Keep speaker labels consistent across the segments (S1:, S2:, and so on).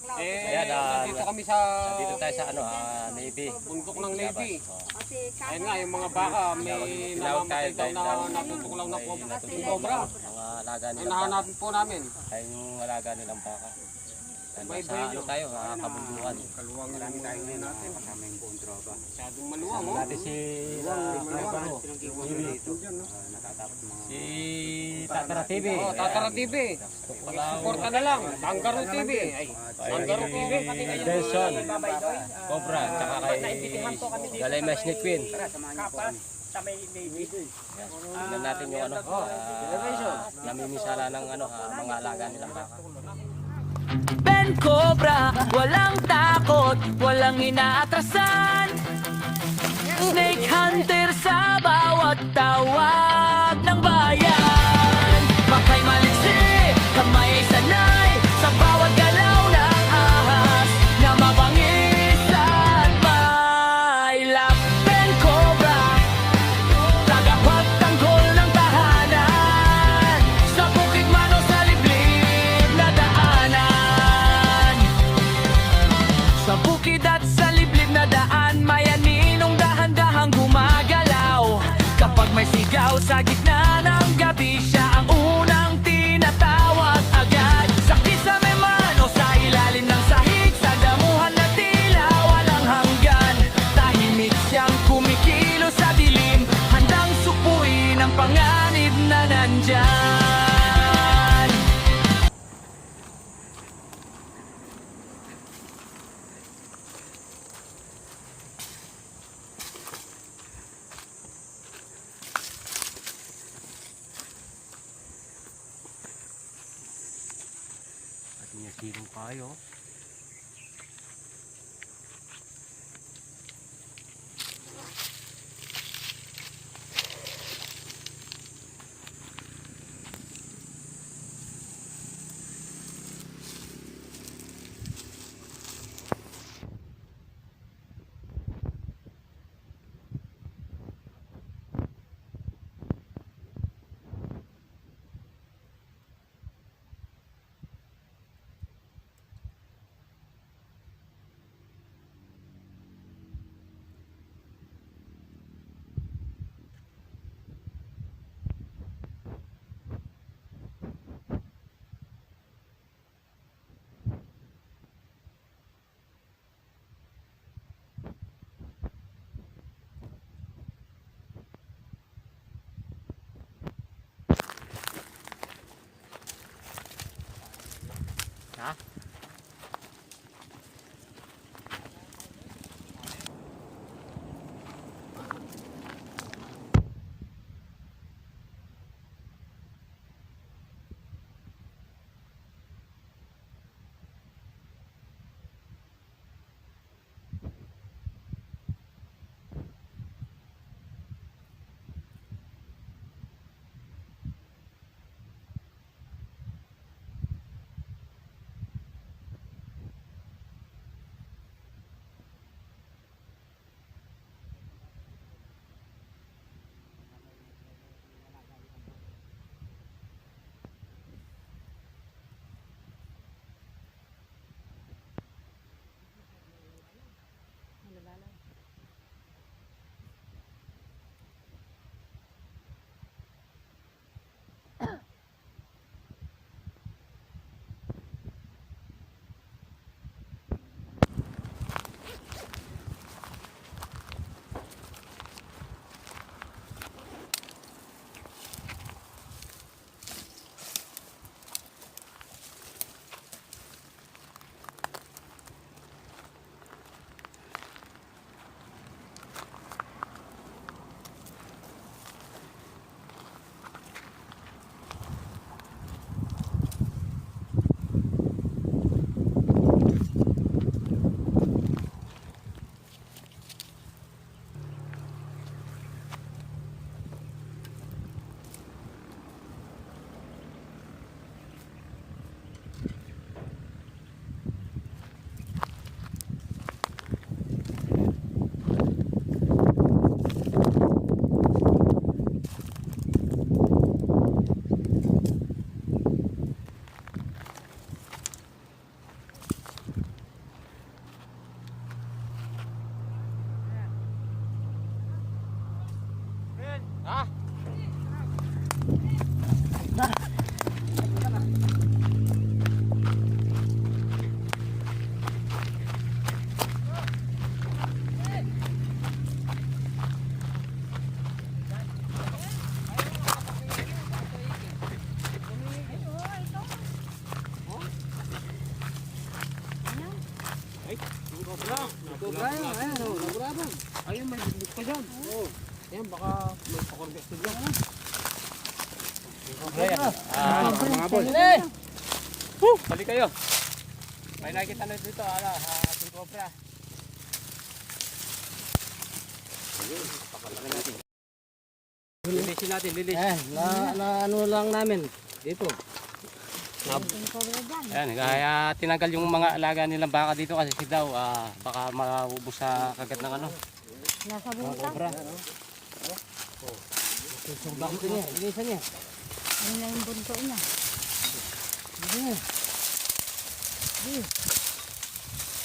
S1: Ayan,
S2: dito kami sa
S1: dito tayo sa ano, Navy.
S2: bundok ng Levy.
S3: Kasi
S2: Ayun nga, yung mga baka, may namamatay daw na natutuklaw na cobra.
S1: Mga alaga
S2: Ay,
S1: nilang baka.
S2: nahanapin po namin.
S1: Ayun yung alaga nilang baka.
S2: May
S1: Sa ano tayo, kabundukan.
S2: Kaluwang lang tayo ngayon natin.
S4: Kasama yung buong tropa.
S2: Masyadong maluwang, oh.
S1: Natin si
S2: Maluwang.
S4: Nakatapos mga
S1: si Tatara TV.
S2: Oh, Tatara TV. Suporta na lang. Tangkaro TV. Ay, Tangkaro TV.
S1: Benson, Cobra, tsaka kay Galay Mesni Queen. Tignan natin yung ano, namimisala ng ano, mga alaga nilang baka.
S5: Ben Cobra, walang takot, walang inaatrasan. Snake hunter sa bawat tawag ng bayan. Makay maliksi, kamay ay sanay sa bawat galaw ng ahas na mabangis at may lap. Ben Cobra, tagapagtanggol ng tahanan sa bukid man o sa liblib na daanan. Sa bukid at sa liblib na daan, may aninong dahan-dahang gumagalaw. Kapag may sigaw sa gitna ng gabi, siya ang unang tinatawag agad. Sa kisame man o sa ilalim ng sahig, sa damuhan na tila walang hanggan, tahimik siyang kumikilos sa dilim, handang supuin ang panganib na nandyan.
S1: At yung silong kayo.
S2: Cobra yun. Ayan, nagurabang. Ayun, may bibig pa dyan. Oo. Ayan, baka may pakorbesto dyan.
S1: Ayan.
S2: Mga boss.
S1: Bali kayo. May nakita na dito, King Cobra. Lilisin natin, lilis.
S2: Ano lang namin dito.
S1: Ayan, kaya tinanggal yung mga alaga nilang baka dito kasi daw baka maubos sa kagat ng ano.
S3: Nasa buta.
S1: Cobra.
S2: Bakit niya? Linisan niya.
S3: Ano na yung bunto niya?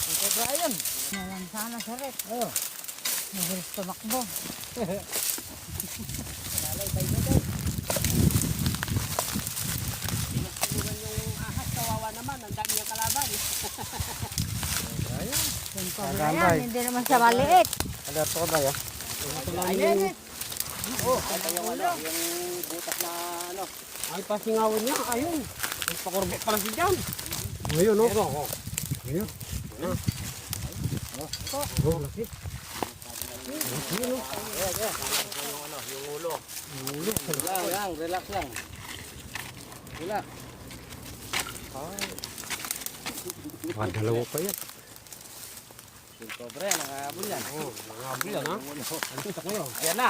S2: Ang cobra yan.
S3: Nalang sana sa rep. Mabilis tumakbo.
S2: Yung ahas, kawawa naman. Ang dami niyang kalaban.
S3: Yung cobra yan, hindi naman sa maliit.
S2: Alerto ko ba yan?
S3: Ayun.
S2: Yung butas na ano. Ay, pasingawan niya. Ayun. May pakorbe pala si Jan. Ayun, no? Ayun. Laki.
S1: Yung ulo.
S2: Lang, relax lang. Relax.
S4: Dalawa pa yan.
S1: King Cobra yan, nakahabol yan.
S2: Nangabi yan, ha? Alita kayo.
S1: Ayan na.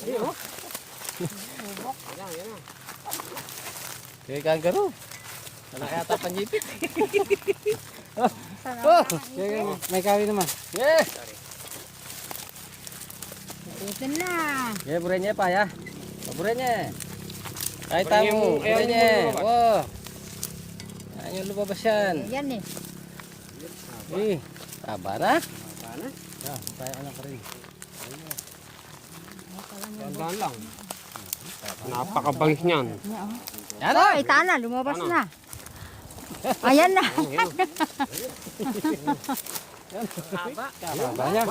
S2: Ayan na.
S1: Kaya kangaroo. Wala yata panjipit.
S2: May kawi naman.
S1: Yeah.
S3: Ikutin na.
S1: Yeah, burennya pa ya. Burennya. Kahit
S2: Burennya
S1: tamu,
S2: mo,
S1: burennya.
S2: lumabas.
S1: Wow. Ayan lumabas yan.
S3: Yan eh.
S1: Eh, taba na.
S2: Sana?
S1: Ah, tayo anak rin.
S2: Tandaan lang. Napakabangis niyan.
S1: Yan
S3: Oh, ita na, lumabas na. Ayan na.
S1: Taba niya.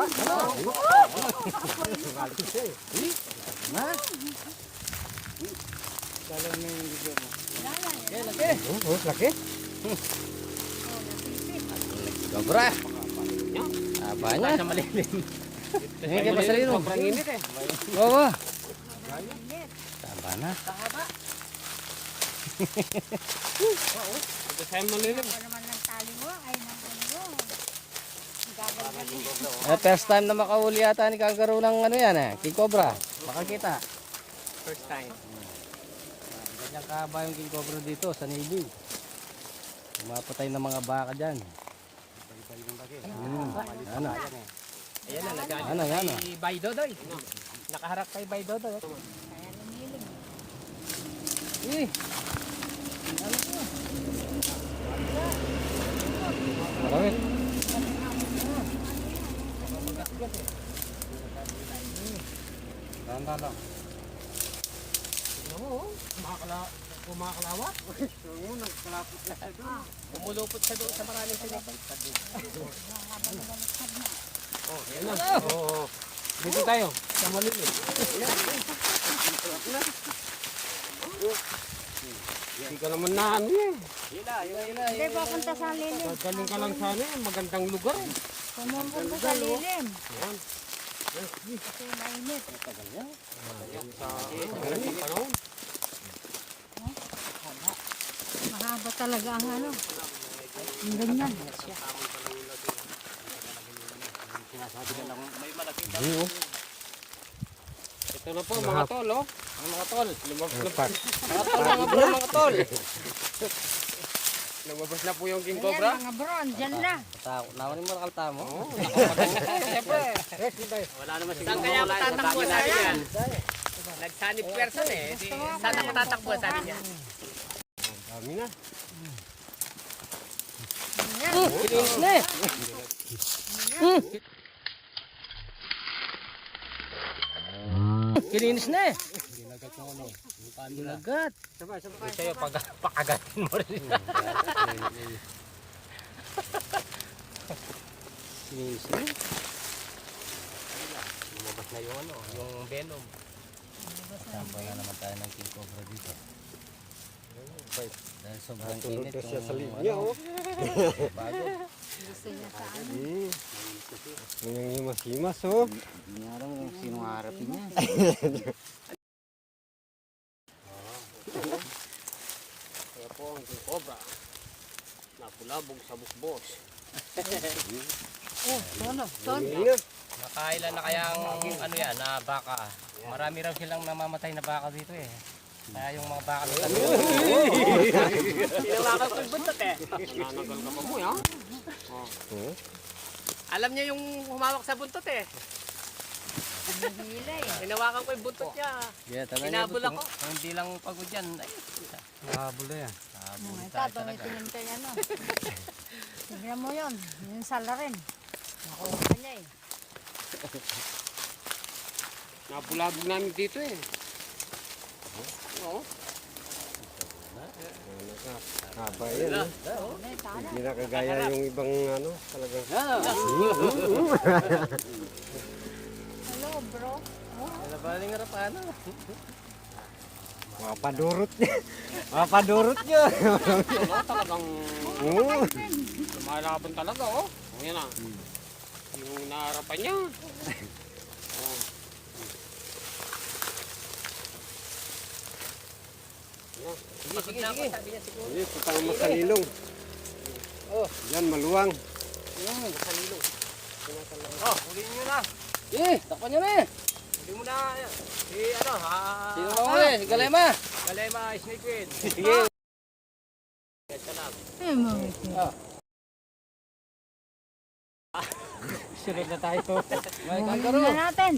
S2: Laki.
S1: Cobra. Taba niya. Sa malilim. Hindi kayo masalino.
S2: Sobrang init eh.
S1: Oo. Taba na.
S2: Ito sa'yo malilim.
S3: Ano naman ng tali mo? Ay, ng ano mo.
S1: First time na makahuli yata ni kangaroo ng ano yan King Cobra. Makakita.
S2: First time.
S1: Ganyan kahaba yung King Cobra dito sa Navy. Mapatay ng mga baka dyan. Ano?
S2: Ayan na, nagalit
S1: Ano, ano?
S2: kay Bay Dodoy. Nakaharap kay Bay Dodoy.
S3: Kaya lumilig.
S1: Eh. Marami. Tanda lang.
S2: Tignan mo, kumakalawat. Umulupot siya doon sa maraming sinipay. Oh, yan na. Oo. Dito tayo, sa malilim. Hindi ka naman na ano eh.
S3: Hindi pa punta sa lilim.
S2: Galing ka lang sana eh, magandang lugar eh.
S3: Pumupunta sa lilim.
S2: Yan.
S3: Kasi mainit.
S2: Sa ganang panahon.
S3: Mahaba talaga ang ano. Ang ganyan.
S2: Ito na po mga tol oh. Ang mga tol. Lumabas na po.
S1: Mga tol.
S2: Lumabas na po yung King
S3: Ayan,
S2: Cobra.
S3: mga bro, andyan na.
S1: Nawan mo na kalta mo.
S2: Oo. Siyempre.
S1: Wala naman
S2: Saan kaya ako tatakbo sabi niyan? Nagsanib person eh. Saan ako tatakbo sabi niya? Dami na.
S3: Ayan.
S1: Kilinis na eh. Kilinis na eh. Ginagat. Sa'yo pagagatin mo rin. Kilinis na. Lumabas na yung ano, yung venom. Sample na naman tayo ng King Cobra dito. Dahil sobrang
S4: Tulog
S1: init
S4: na siya
S1: yung
S4: sa linya, oh.
S1: bago.
S3: Gusto niya sa ano.
S4: Yung himas-himas, oh.
S6: Hindi nga alam kung sino harapin niya.
S2: Kaya po ang king cobra. Napulabog sa bukbos.
S3: Oh, tono.
S4: Himas.
S1: Nakailan na kayang ano yan, na baka. Marami raw silang namamatay na baka dito eh. Kaya yung mga baka nila.
S2: Tinawakan ko yung buntot eh. Nananagal ka pa mo, ha?
S4: Oh.
S2: Alam niya yung humawak sa buntot eh.
S3: Nahila eh.
S2: Tinawakan ko yung buntot niya.
S1: Yeah,
S2: Hinabol ako.
S1: Kung hindi lang pagod yan, ay.
S4: Nakabula yan.
S1: Habulin
S3: Ito,
S1: tayo talaga.
S3: tumitingin kay ano. Tignan mo yun. Yung sala rin. Nakuha ka niya eh.
S2: Napulabog namin dito eh. Oo.
S4: Haba yan, oh.
S3: Ano, tala.
S4: Hindi na kagaya yung ibang ano, talagang.
S3: Hello, bro.
S1: Nabaling nga paano?
S4: Mapadurot niya. Mapadurot niya.
S2: Ano talagang
S4: Oo.
S2: lumalaban talaga, oh. O yan ah. Yung naarapan niya. Oh.
S1: Sige, sige, sige.
S2: Sabi niya siguro.
S4: Hindi, putang masalilong.
S1: Oh.
S4: Yan, maluwang.
S2: Oh, huliin nyo na.
S1: Eh, takpan nyo na eh.
S2: Huli mo na. Si ano, ha?
S1: Sino ba uli? Si Galema.
S2: Galema, snake weed.
S1: Sige.
S2: Yan ka lang.
S3: Eh, mga
S1: Sunod na tayo to. May
S3: Buhin
S1: kangaroo.
S3: na natin.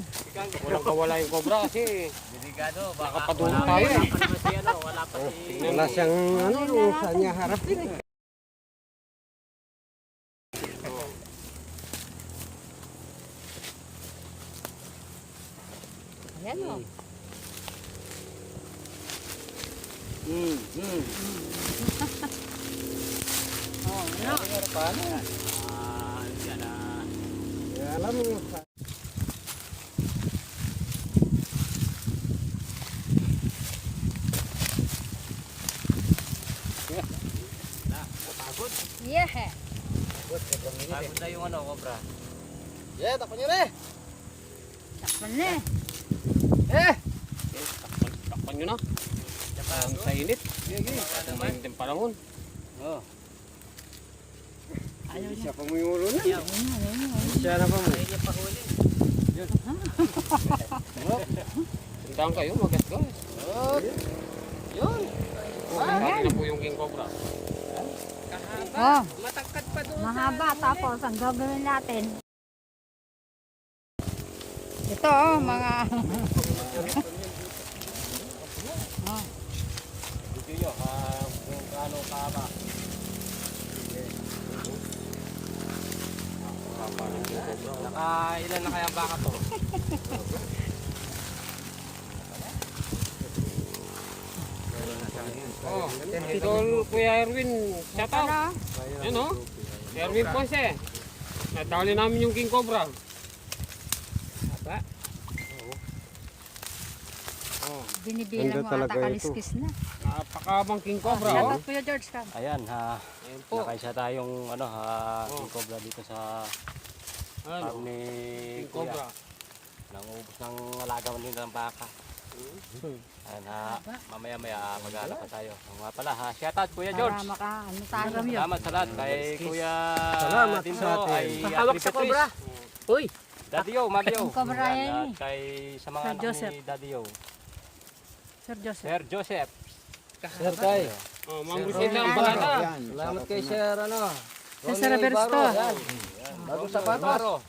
S2: Walang kawala yung cobra kasi
S1: Delikado, baka
S2: nakapadulong tayo eh. Wala pa naman si ano, wala pa si...
S4: Wala siyang ano, kung saan niya harapin eh.
S3: Ayan o. Oh, ano?
S1: Paano?
S2: Yan ah.
S4: Kaya alam mo,
S3: Yeah.
S1: Pagod na yung ano, cobra. Yeah, takpan nyo na eh.
S3: Takpan na eh.
S2: Takpan nyo na. Ang sa init. Ang mainit yung panahon.
S1: Oh.
S3: Ayaw niya.
S4: siya pa mo yung ulo na.
S3: Ayaw niya.
S4: Siya na pa mo.
S2: Ayun yung pahuli. Tandaan kayo, magas-gas.
S1: Oh. Yun.
S2: Kaya na po yung king cobra.
S3: Oh,
S2: Matangkad pa doon.
S3: mahaba. Tapos, ang gagawin natin. Ito oh, mga...
S1: Dito nyo, kung kaano kaba. Nakailan na kaya baka to?
S2: Oh, idol Kuya Erwin, shout out.
S3: Ano?
S2: Yan oh. Si Erwin Ponce. Nadali namin yung king cobra. Aba.
S3: Binibilang
S4: Ganda
S3: mo
S4: talaga
S3: ata
S4: ito.
S3: kaliskis na.
S2: Napakabang king cobra
S3: Shout
S2: oh.
S3: out Kuya George ka.
S1: Ayan,
S2: Ayan po.
S1: nakaisa tayong ano, king cobra dito sa
S2: Ano?
S1: farm ni
S2: King
S1: Kuya.
S2: cobra.
S1: Nangubos ng alaga nila ng baka. Ayan, mamaya-maya mag-alak pa tayo. Nga pala, shoutout Kuya George.
S3: Para maka, ano tayo yun.
S1: Salamat sa lahat kay Kuya
S4: Salamat
S1: Dinso,
S4: sa atin.
S1: ay
S2: Hawak sa cobra. Uy.
S1: Daddy Yo, Magyo.
S3: Yung cobra yan
S1: At
S3: eh.
S1: kay sa mga
S3: Sir
S1: anak
S3: Joseph.
S1: ni Daddy Yo.
S3: Sir Joseph.
S1: Sir Joseph.
S6: Sir Kai.
S2: Oh, Ma'am Rosita ang balata.
S6: Salamat kay Sir ano.
S3: Sir Roberto.
S6: Bagong sapatos.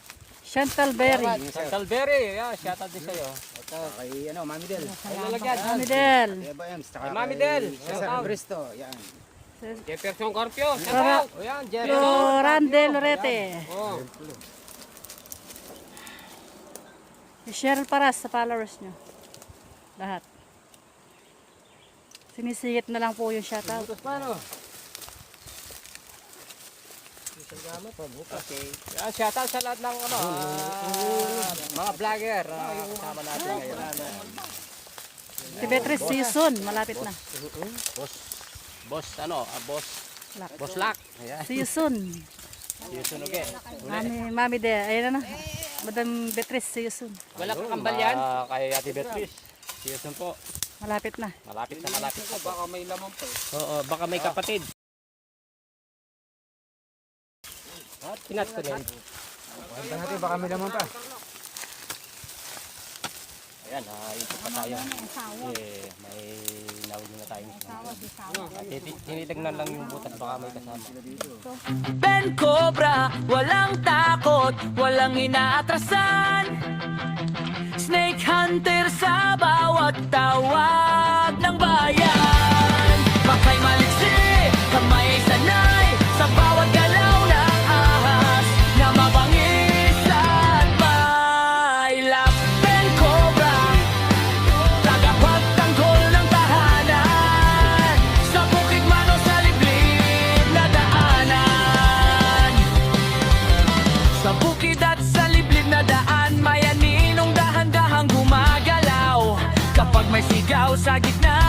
S3: Chantal Berry.
S1: Chantal Berry, yeah, shoutout din sa'yo.
S6: Ito kay ano, Mami Del.
S3: Salamat. Mami Del.
S6: Kay Bayams.
S1: Kay Mami Del.
S6: Sir Bristo. Yan.
S2: Jefferson Carpio, shout
S3: Para-
S2: out.
S1: O yan, Jerry.
S3: Florande Lorete.
S2: Oh.
S3: Cheryl Paras sa followers nyo. Lahat. Sinisigit na lang po yung shoutout.
S1: Tapos paano? Okay. Yeah, shoutout sa lahat ng ano, mga vlogger na kasama natin ngayon.
S3: Si Beatrice season, malapit na.
S1: Boss, boss.
S3: Lak.
S1: Boss Lak. Ayan.
S3: See you soon.
S1: Sunog eh.
S3: Mami de, ayun na. Madam Beatrice, see you soon.
S2: Wala kang kambal yan?
S1: Kay Ate Beatrice. See you soon po.
S3: Malapit na.
S1: Malapit na po.
S6: Baka may laman pa.
S2: Oo, baka may kapatid. At pinat ko din.
S6: Handa natin, baka may laman pa.
S1: Ayan, ikot pa tayo. May nahuli na tayong tinitignan lang yung butas, baka may kasama.
S5: Ben Cobra, walang takot, walang inaatrasan. Snake Hunter sa bawat tawag ng bayan. Makay maliksi, kamay sanay sa bawat galaw ng ahas na mabangis at mailap. Ben Cobra, tagapagtanggol ng tahanan sa bukid man o sa liblib na daanan. Sa bukid at sa liblib na daan, may aninong dahan-dahang gumagalaw. Kapag may sigaw sa gitna